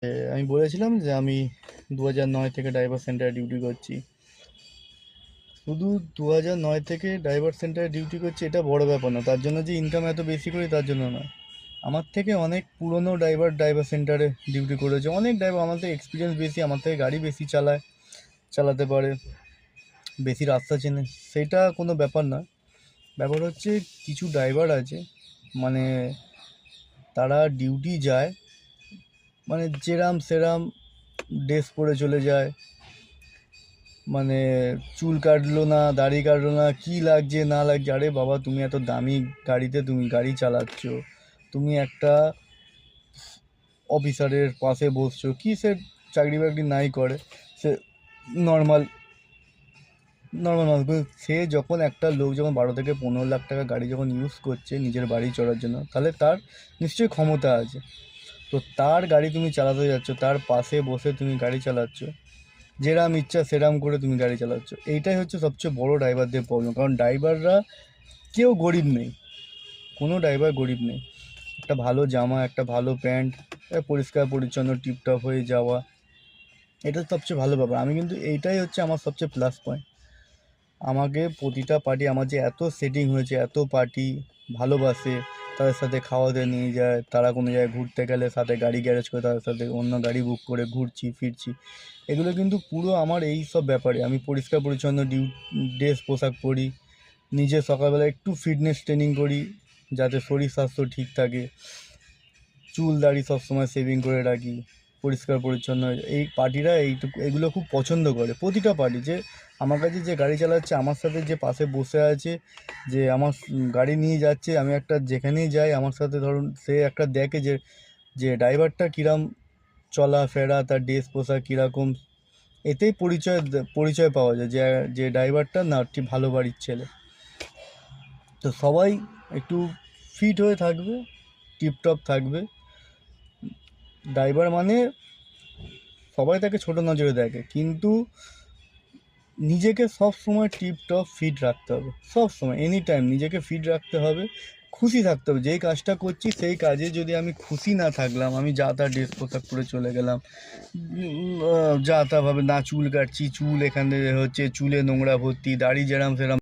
আমি বলেছিলাম যে আমি 2009 থেকে ড্রাইভার সেন্টারে ডিউটি করছি। শুধু 2009 থেকে ড্রাইভার সেন্টারে ডিউটি করছি এটা বড় ব্যাপার না, তার জন্য যে ইনকাম এত বেশি করি তার জন্য না। আমার থেকে অনেক পুরনো ড্রাইভার সেন্টারে ডিউটি করেছে। অনেক ড্রাইভার আমার থেকে এক্সপিরিয়েন্স বেশি, আমার থেকে গাড়ি বেশি চালাতে পারে, বেশি রাস্তা চেনে। সেটা কোনো ব্যাপার না। ব্যাপার হচ্ছে কিছু ড্রাইভার আছে, মানে তারা ডিউটি যায়, মানে যেরাম সেরাম ড্রেস পরে চলে যায়, মানে চুল কাটলো না, দাড়ি কাটলো না, কি লাগছে না লাগছে। আরে বাবা, তুমি এত দামি গাড়িতে তুমি গাড়ি চালাচ্ছ, তুমি একটা অফিসারের পাশে বসছো, কি সে চাকরি বাকরি নাই করে, সে নর্মাল নর্মাল মানুষ। সে যখন একটা লোক যখন 12 থেকে 15 লাখ টাকা গাড়ি যখন ইউজ করছে নিজের বাড়ি চড়ার জন্য, তাহলে তার নিশ্চয়ই ক্ষমতা আছে। তো তার গাড়ি তুমি চালাতে যাচ্ছ, তার পাশে বসে তুমি গাড়ি চালাচ্ছ, যেরাম ইচ্ছা সেরাম করে তুমি গাড়ি চালাচ্ছ। এইটাই হচ্ছে সবচেয়ে বড় ড্রাইভারদের প্রবলেম। কারণ ড্রাইভাররা কেউ গরিব নেই, কোনো ড্রাইভার গরিব নেই। একটা ভালো জামা, একটা ভালো প্যান্ট, পরিষ্কার পরিচ্ছন্ন টিপটপ হয়ে যাওয়া, এটা সবচেয়ে ভালো ব্যাপার। আমি কিন্তু এইটাই হচ্ছে আমার সবচেয়ে প্লাস পয়েন্ট। আমাকে প্রতিটা পার্টি, আমার যে এত সেটিং হয়েছে, এত পার্টি ভালোবাসে, তাদের সাথে খাওয়াতে নিয়ে যায়, তারা কোনো জায়গায় ঘুরতে গেলে সাথে গাড়ি গ্যারেজ করে তাদের সাথে অন্য গাড়ি বুক করে ঘুরছি ফিরছি। এগুলো কিন্তু পুরো আমার এই সব ব্যাপারে। আমি পরিষ্কার পরিচ্ছন্ন ড্রেস পোশাক পরি, নিজে সকালবেলা একটু ফিটনেস ট্রেনিং করি যাতে শরীর স্বাস্থ্য ঠিক থাকে, চুল দাড়ি সবসময় সেভিং করে রাখি, পরিষ্কার পরিচ্ছন্ন। এই পার্টিরা এগুলো খুব পছন্দ করে, প্রতিটা পার্টি। যে আমার কাছে যে গাড়ি চালাচ্ছে, আমার সাথে যে পাশে বসে আছে, যে আমার গাড়ি নিয়ে যাচ্ছে, আমি একটা যেখানেই যাই আমার সাথে, ধরুন সে একটা দেখে যে যে ড্রাইভারটা কীরকম চলাফেরা, তার ড্রেস পোশাক কীরকম, এতেই পরিচয় পাওয়া যায় যে যে ড্রাইভারটা না ঠিক ভালো বাড়ির ছেলে। তো সবাই একটু ফিট হয়ে থাকবে, টিপটপ থাকবে। ড্রাইভার মানে সবাই তাকে ছোটো নজরে দেখে, কিন্তু নিজেকে সব সময় টিপটপ ফিট রাখতে হবে, সব সময় এনি টাইম নিজেকে ফিট রাখতে হবে, খুশি থাকতে হবে। যেই কাজটা করছি সেই কাজে যদি আমি খুশি না থাকলাম, আমি যা তা ড্রেস পোশাক পরে চলে গেলাম, যা তা ভাবে না চুল কাটছি, চুল এখানে হচ্ছে চুলে নোংরা ভর্তি, দাড়ি যেরাম সেরাম